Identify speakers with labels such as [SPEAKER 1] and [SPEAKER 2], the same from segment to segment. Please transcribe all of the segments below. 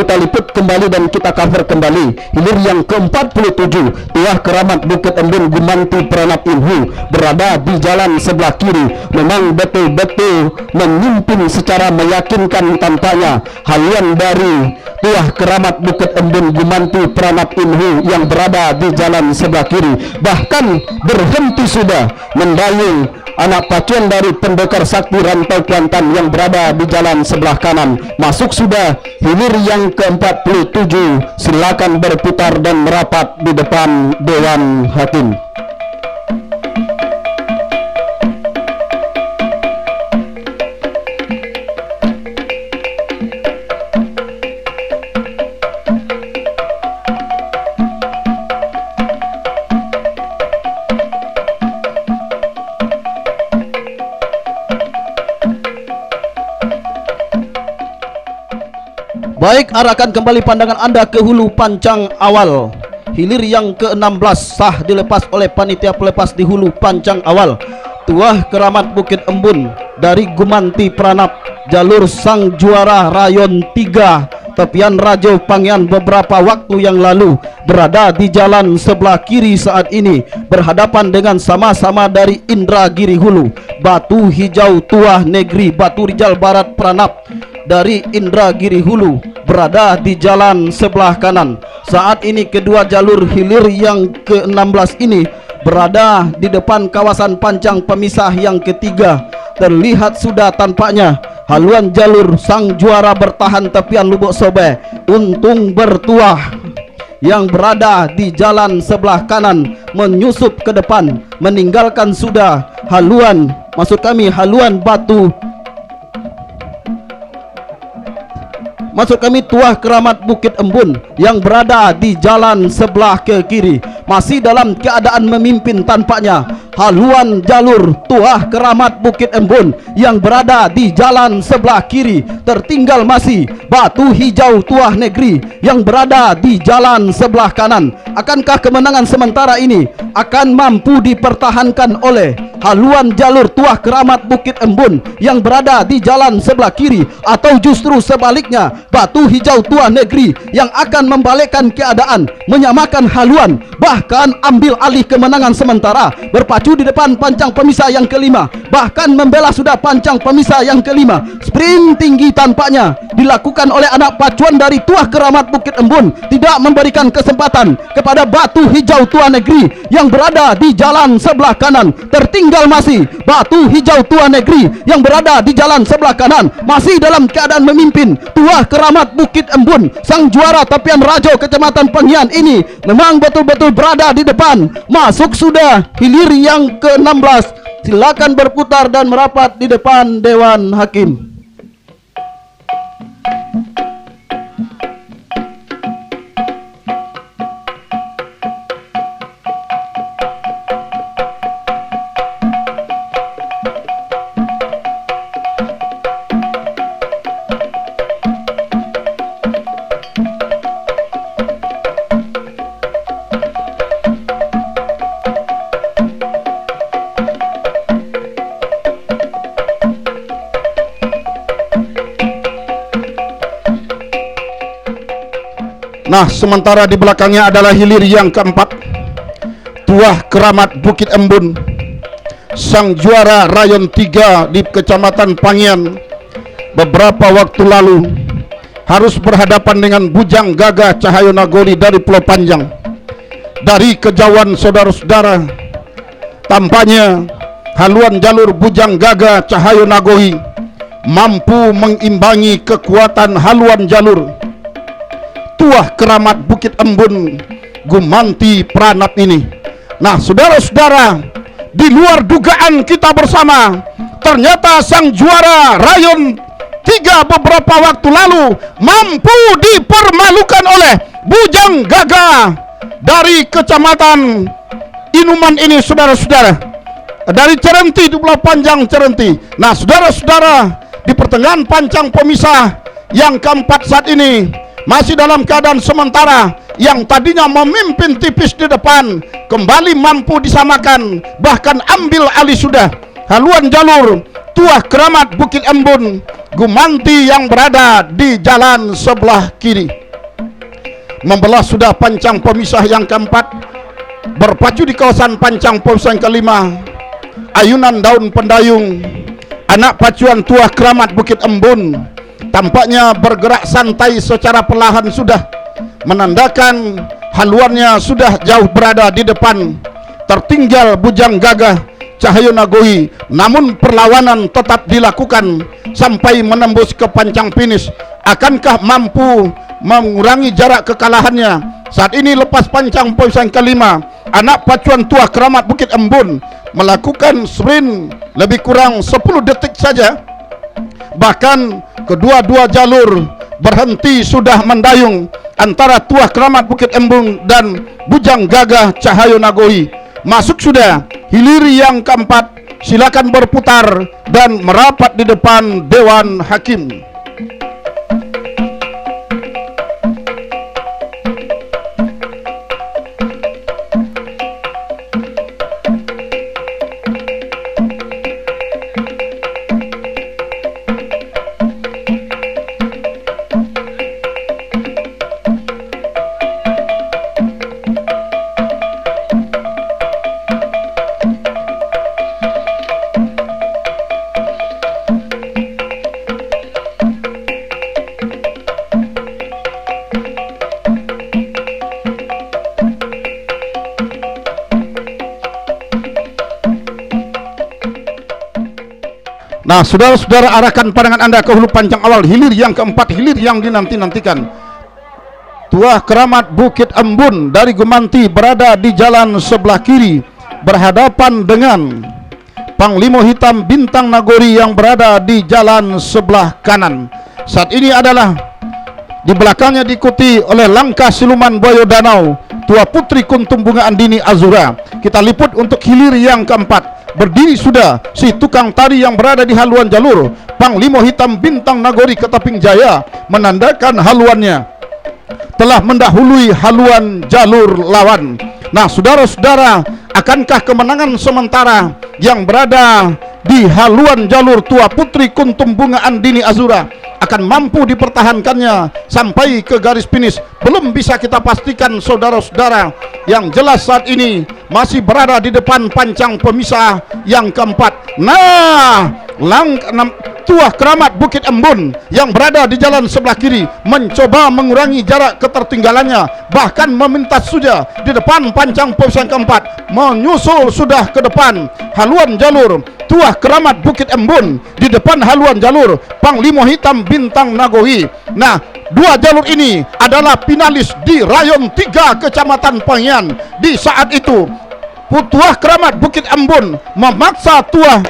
[SPEAKER 1] kita liput kembali dan kita cover kembali. Hilir yang ke-47, Tuah Keramat Bukit Embun Gumanti Pranap Inhu berada di jalan sebelah kiri. Memang betul-betul memimpin secara meyakinkan tampaknya. Haluan dari Tuah Keramat Bukit Embun Gumanti Pranap Inhu yang berada di jalan sebelah kiri, bahkan berhenti sudah mendayung anak pacuan dari Pendekar Sakti Rantau Kuantan yang berada di jalan sebelah kanan. Masuk sudah hilir yang ke-47. Silakan berputar dan merapat di depan Dewan Hakim.
[SPEAKER 2] Baik, arahkan kembali pandangan Anda ke hulu pancang awal. Hilir yang ke-16 sah dilepas oleh panitia pelepas di hulu pancang awal. Tuah Keramat Bukit Embun dari Gumanti Pranap, jalur sang juara rayon 3 tepian Rajo Pangian beberapa waktu yang lalu, berada di jalan sebelah kiri saat ini, berhadapan dengan sama-sama dari Indragiri Hulu, Batu Hijau Tuah Negeri Batu Rijal Barat Pranap dari Indragiri Hulu berada di jalan sebelah kanan. Saat ini kedua jalur hilir yang ke-16 ini berada di depan kawasan pancang pemisah yang ketiga. Terlihat sudah tampaknya haluan jalur sang juara bertahan tepian Lubuk Sobe Untung Bertuah yang berada di jalan sebelah kanan menyusup ke depan, meninggalkan sudah haluan, maksud kami haluan batu, maksud kami Tuah Keramat Bukit Embun yang berada di jalan sebelah ke kiri, masih dalam keadaan memimpin tampaknya. Haluan jalur Tuah Keramat Bukit Embun yang berada di jalan sebelah kiri, tertinggal masih Batu Hijau Tuah Negeri yang berada di jalan sebelah kanan. Akankah kemenangan sementara ini akan mampu dipertahankan oleh haluan jalur Tuah Keramat Bukit Embun yang berada di jalan sebelah kiri, atau justru sebaliknya Batu Hijau Tuah Negeri yang akan membalikkan keadaan, menyamakan haluan, bahkan ambil alih kemenangan sementara, berpacu di depan pancang pemisah yang kelima, bahkan membela sudah pancang pemisah yang kelima. Sprint tinggi tampaknya dilakukan oleh anak pacuan dari Tuah Keramat Bukit Embun, tidak memberikan kesempatan kepada Batu Hijau Tuah Negeri yang berada di jalan sebelah kanan. Tertinggal masih Batu Hijau Tuah Negeri yang berada di jalan sebelah kanan, masih dalam keadaan memimpin. Tuah Keramat Bukit Embun, sang juara tepian Rajo Kecamatan Pengian ini memang betul-betul berada di depan. Masuk sudah hilir yang ke-16. Silakan berputar dan merapat di depan Dewan Hakim.
[SPEAKER 3] Nah, sementara di belakangnya adalah hilir yang keempat, Tuah Keramat Bukit Embun, sang juara rayon 3 di Kecamatan Pangian beberapa waktu lalu, harus berhadapan dengan Bujang Gagah Cahyo Nagori dari Pulau Panjang. Dari kejauhan saudara-saudara, tampaknya haluan jalur Bujang Gagah Cahyo Nagori mampu mengimbangi kekuatan haluan jalur Tuah Keramat Bukit Embun Gumanti Pranap ini. Nah, saudara-saudara, di luar dugaan kita bersama, ternyata sang juara rayon 3 beberapa waktu lalu mampu dipermalukan oleh Bujang Gagah dari Kecamatan Inuman ini, saudara-saudara, dari Cerenti, di Pulau Panjang Cerenti. Nah, saudara-saudara, di pertengahan pancang pemisah yang keempat saat ini, masih dalam keadaan sementara, yang tadinya memimpin tipis di depan kembali mampu disamakan, bahkan ambil alih sudah haluan jalur Tuah Keramat Bukit Embun Gumanti yang berada di jalan sebelah kiri. Membelah sudah pancang pemisah yang keempat, berpacu di kawasan pancang pemisah yang kelima. Ayunan daun pendayung anak pacuan Tuah Keramat Bukit Embun tampaknya bergerak santai secara perlahan, sudah menandakan haluannya sudah jauh berada di depan. Tertinggal bujang gagah Cahyo Nagoi, namun perlawanan tetap dilakukan sampai menembus ke pancang finish. Akankah mampu mengurangi jarak kekalahannya? Saat ini lepas pancang poin yang kelima, anak pacuan Tuah Keramat Bukit Embun melakukan sprint lebih kurang 10 detik saja. Bahkan kedua-dua jalur berhenti sudah mendayung antara Tuah Keramat Bukit Embun dan bujang gagah Cahyo Nagoi. Masuk sudah hilir yang keempat, silakan berputar dan merapat di depan Dewan Hakim. Nah, saudara-saudara, arahkan pandangan Anda ke hulu pancang awal hilir yang keempat, hilir yang dinanti-nantikan. Tuah Keramat Bukit Embun dari Gumanti berada di jalan sebelah kiri berhadapan dengan Panglima Hitam Bintang Nagori yang berada di jalan sebelah kanan. Saat ini adalah di belakangnya diikuti oleh Langkah Siluman Boyo Danau, Tua Putri Kuntum Bunga Andini Azura. Kita liput untuk hilir yang keempat. Berdiri sudah si tukang tari yang berada di haluan jalur Panglima Hitam Bintang Nagori Ketaping Jaya, menandakan haluannya telah mendahului haluan jalur lawan. Nah, saudara-saudara, akankah kemenangan sementara yang berada di haluan jalur Tua Putri Kuntum Bunga Andini Azura akan mampu dipertahankannya sampai ke garis finish? Belum bisa kita pastikan, saudara-saudara. Yang jelas saat ini masih berada di depan pancang pemisah yang keempat. Nah, Tuah Keramat Bukit Embun yang berada di jalan sebelah kiri mencoba mengurangi jarak ketertinggalannya, bahkan memintas sudah di depan pancang pemisah yang keempat. Menyusul sudah ke depan haluan jalur Tuah Keramat Bukit Embun, di depan haluan jalur Panglima Hitam Bintang Nagoi. Nah, dua jalur ini adalah finalis di rayon 3 Kecamatan Pangian. Di saat itu Tuah Keramat Bukit Embun memaksa Tuah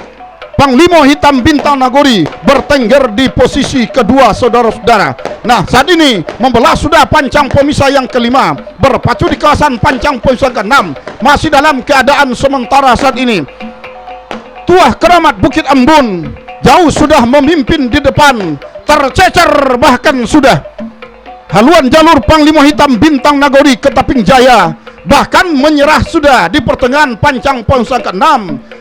[SPEAKER 3] Panglima Hitam Bintang Nagori bertengger di posisi kedua, saudara-saudara. Nah, saat ini membelah sudah pancang pemisah yang kelima, berpacu di kawasan pancang pemisah ke-6. Masih dalam keadaan sementara saat ini Tuah Keramat Bukit Embun jauh sudah memimpin di depan, tercecer bahkan sudah haluan jalur Panglima Hitam Bintang Nagori Ketaping Jaya, bahkan menyerah sudah di pertengahan pancang pemisah ke-6,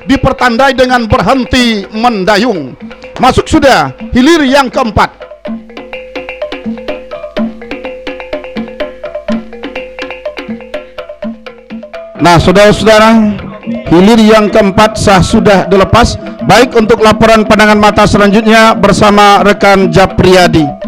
[SPEAKER 3] dipertandai dengan berhenti mendayung. Masuk sudah hilir yang keempat. Nah, saudara-saudara, hilir yang keempat sah sudah dilepas. Baik, untuk laporan pandangan mata selanjutnya bersama rekan Japriyadi.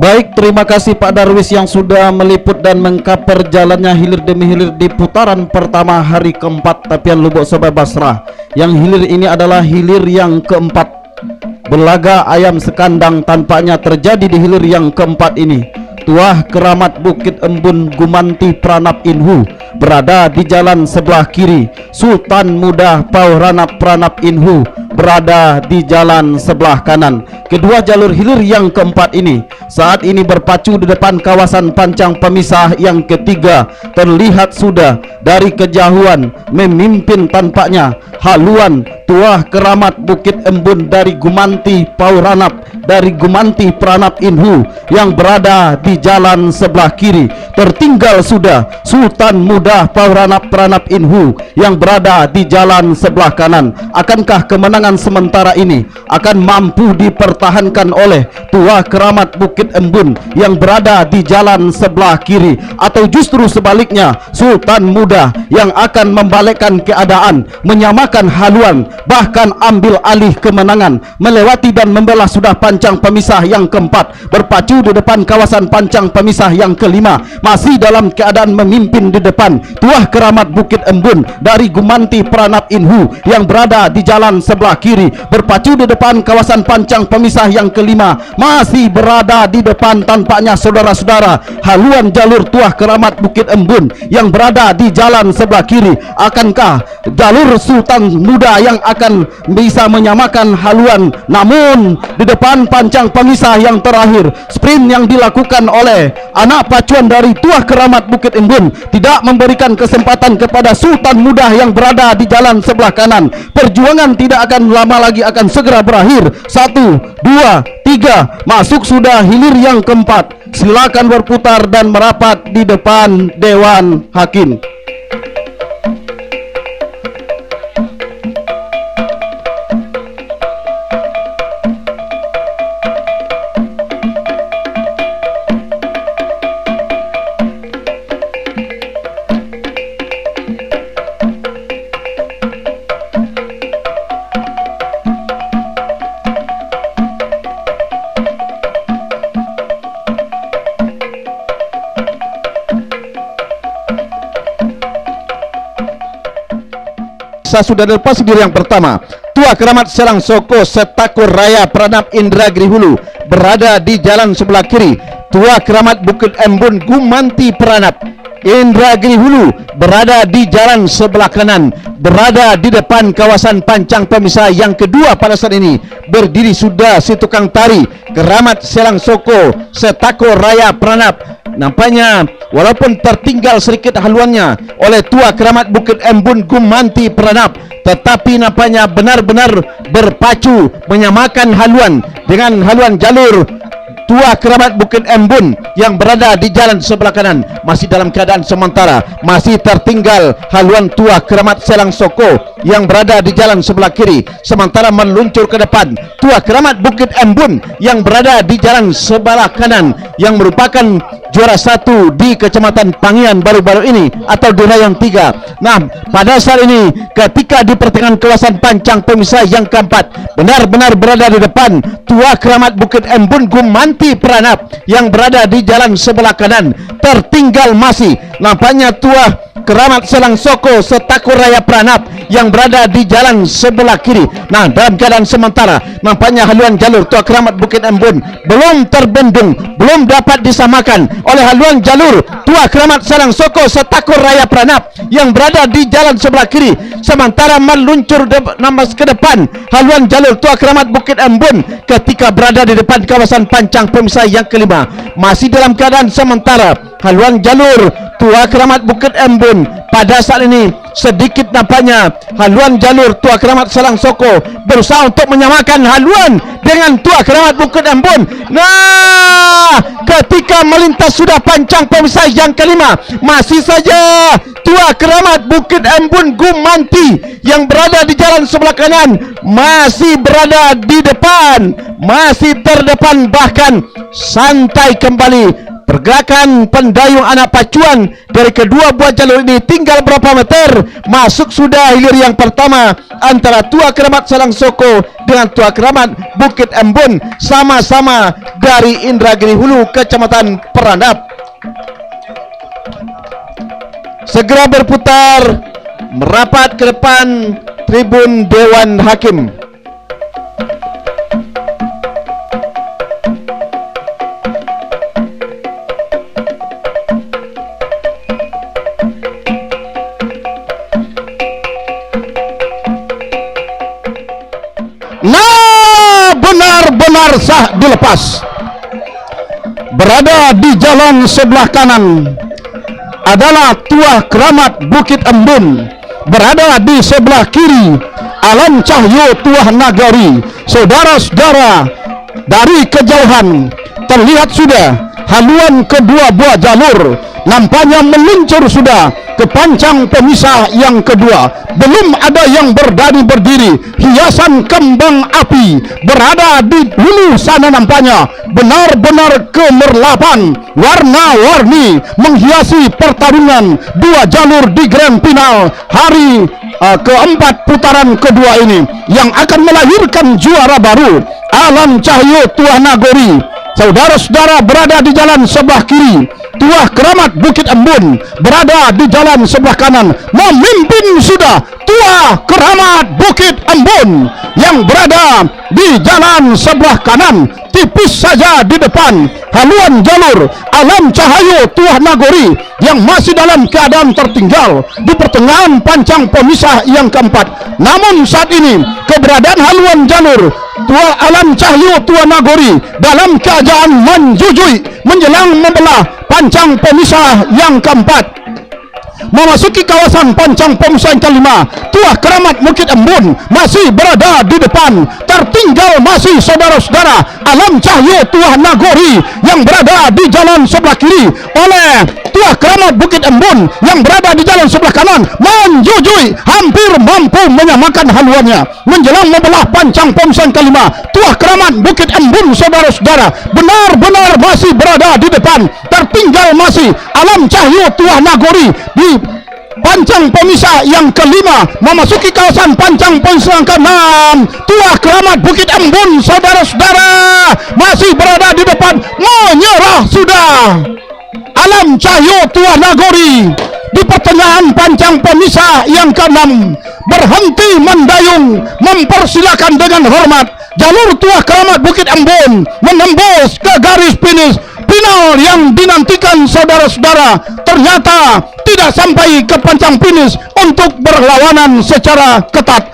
[SPEAKER 2] Baik, terima kasih Pak Darwis yang sudah meliput dan mengkaper jalannya hilir demi hilir di putaran pertama hari keempat Tapian Lubuk Sobat Basrah. Yang hilir ini adalah hilir yang keempat. Belaga ayam sekandang tampaknya terjadi di hilir yang keempat ini. Tuah Keramat Bukit Embun Gumanti Pranap Inhu berada di jalan sebelah kiri. Sultan Muda Pauranap Pranap Inhu berada di jalan sebelah kanan. Kedua jalur hilir yang keempat ini saat ini berpacu di depan kawasan pancang pemisah yang ketiga. Terlihat sudah dari kejauhan memimpin tampaknya haluan Tuah Keramat Bukit Embun dari Gumanti Pauranap, dari Gumanti Pranap Inhu yang berada di jalan sebelah kiri. Tertinggal sudah Sultan Muda Pauranap Pranap Inhu yang berada di jalan sebelah kanan. Akankah kemenangan sementara ini akan mampu dipertahankan oleh Tuah Keramat Bukit Embun yang berada di jalan sebelah kiri, atau justru sebaliknya Sultan Muda yang akan membalikkan keadaan, menyamakan haluan, bahkan ambil alih kemenangan, melewati dan membelah sudah pancang pemisah yang keempat, berpacu di depan kawasan pancang pemisah yang kelima. Masih dalam keadaan memimpin di depan Tuah Keramat Bukit Embun dari Gumanti Pranap Inhu yang berada di jalan sebelah kiri, berpacu di depan kawasan pancang pemisah yang kelima. Masih berada di depan tampaknya saudara-saudara haluan jalur Tuah Keramat Bukit Embun yang berada di jalan sebelah kiri. Akankah jalur Sultan Muda yang akan bisa menyamakan haluan? Namun di depan pancang pemisah yang terakhir, sprint yang dilakukan oleh anak pacuan dari Tuah Keramat Bukit Embun tidak memberikan kesempatan kepada Sultan Muda yang berada di jalan sebelah kanan. Perjuangan tidak akan lama lagi, akan segera berakhir. 1, 2, 3, masuk sudah hilir yang keempat. Silakan berputar dan merapat di depan Dewan Hakim.
[SPEAKER 3] Sudah lepas diri yang pertama. Tuah Keramat Selang Soko Setakur Raya Pranap Indragiri Hulu berada di jalan sebelah kiri. Tuah Keramat Bukit Embun Gumanti Pranap Indragiri Hulu berada di jalan sebelah kanan, berada di depan kawasan pancang pemisah yang kedua. Pada saat ini berdiri sudah si tukang tari Keramat Selang Soko Setakur Raya Pranap. Nampaknya walaupun tertinggal sedikit haluannya oleh Tuah Keramat Bukit Embun Gumanti Pranap, tetapi nampaknya benar-benar berpacu menyamakan haluan dengan haluan jalur Tuah Keramat Bukit Embun yang berada di jalan sebelah kanan. Masih dalam keadaan sementara, masih tertinggal haluan Tuah Keramat Selang Soko yang berada di jalan sebelah kiri, sementara meluncur ke depan Tuah Keramat Bukit Embun yang berada di jalan sebelah kanan, yang merupakan juara 1 di Kecamatan Pangian baru-baru ini atau di Rayon 3. Nah, pada saat ini ketika di pertengahan kawasan pancang pemisah yang keempat, benar-benar berada di depan Tuah Keramat Bukit Embun Gumanti Pranap yang berada di jalan sebelah kanan. Tertinggal masih nampaknya Tuah Keramat Selang Soko Setakur Raya Pranap yang berada di jalan sebelah kiri. Nah, dalam keadaan sementara nampaknya haluan jalur Tuah Keramat Bukit Embun belum terbendung, belum dapat disamakan oleh haluan jalur Tuah Keramat Selang Soko Setakur Raya Pranap yang berada di jalan sebelah kiri, sementara meluncur ke depan haluan jalur Tuah Keramat Bukit Embun ketika berada di depan kawasan pancang pemisah yang kelima. Masih dalam keadaan sementara haluan jalur Tuah Keramat Bukit Embun pada saat ini sedikit nampaknya haluan jalur Tuah Keramat Selang Soko berusaha untuk menyamakan haluan dengan Tuah Keramat Bukit Embun. Nah, ketika melintas sudah pancang pemisah yang kelima, masih saja Tuah Keramat Bukit Embun Gumanti yang berada di jalan sebelah kanan masih berada di depan, masih terdepan, bahkan santai kembali. Pergerakan pendayung anak pacuan dari kedua buah jalur ini tinggal berapa meter masuk sudah hilir yang pertama antara Tuah Keramat Selang Soko dengan Tuah Keramat Bukit Embun, sama-sama dari Indragiri Hulu Kecamatan Pranap. Segera berputar merapat ke depan tribun Dewan Hakim. gelar sah dilepas. Berada di jalan sebelah kanan adalah Tuah Keramat Bukit Embun. Berada di sebelah kiri Alam Cahyo Tuah Nagari. Saudara-saudara, dari kejauhan terlihat sudah haluan kedua buah jalur, nampaknya meluncur sudah ke pancang pemisah yang kedua. Belum ada yang berdiri. Hiasan kembang api berada di hulu sana, nampaknya benar-benar kemerlapan, warna-warni menghiasi pertarungan dua jalur di Grand Final hari keempat putaran kedua ini, yang akan melahirkan juara baru Alam Cahyo Tuah Nagari. Saudara-saudara, berada di jalan sebelah kiri Tuah Keramat Bukit Embun, berada di jalan sebelah kanan memimpin sudah Tuah Keramat Bukit Embun yang berada di jalan sebelah kanan. Tipis saja di depan haluan jalur Alam Cahyo Tuah Nagari yang masih dalam keadaan tertinggal di pertengahan pancang pemisah yang keempat. Namun saat ini keberadaan haluan jalur Tuah Alam Cahyo Tuah Nagari dalam keadaan menjujui menjelang membelah pancang pemisah yang keempat. Memasuki kawasan pancang pemisah yang kelima, Tuah Keramat Bukit Embun masih berada di depan. Tertinggal masih saudara-saudara Alam Cahyo Tuah Nagari yang berada di jalan sebelah kiri oleh Tuah Keramat Bukit Embun yang berada di jalan sebelah kanan menjujui, hampir mampu menyamakan haluannya menjelang membelah pancang pemisah yang kelima. Tuah Keramat Bukit Embun, saudara-saudara, benar-benar masih berada di depan. Tertinggal masih Alam Cahyo Tuah Nagari di pancang pemisah yang kelima. Memasuki kawasan pancang pemisah yang keenam, Tuah Keramat Bukit Embun, saudara-saudara, masih berada di depan. Menyerah sudah Alam Cahyo Tuah Nagari di pertengahan pancang pemisah yang keenam. Berhenti mendayung, mempersilakan dengan hormat jalur Tuah Keramat Bukit Embun menembus ke garis finish. Final yang dinantikan saudara-saudara ternyata tidak sampai ke pancang finish untuk berlawanan secara ketat.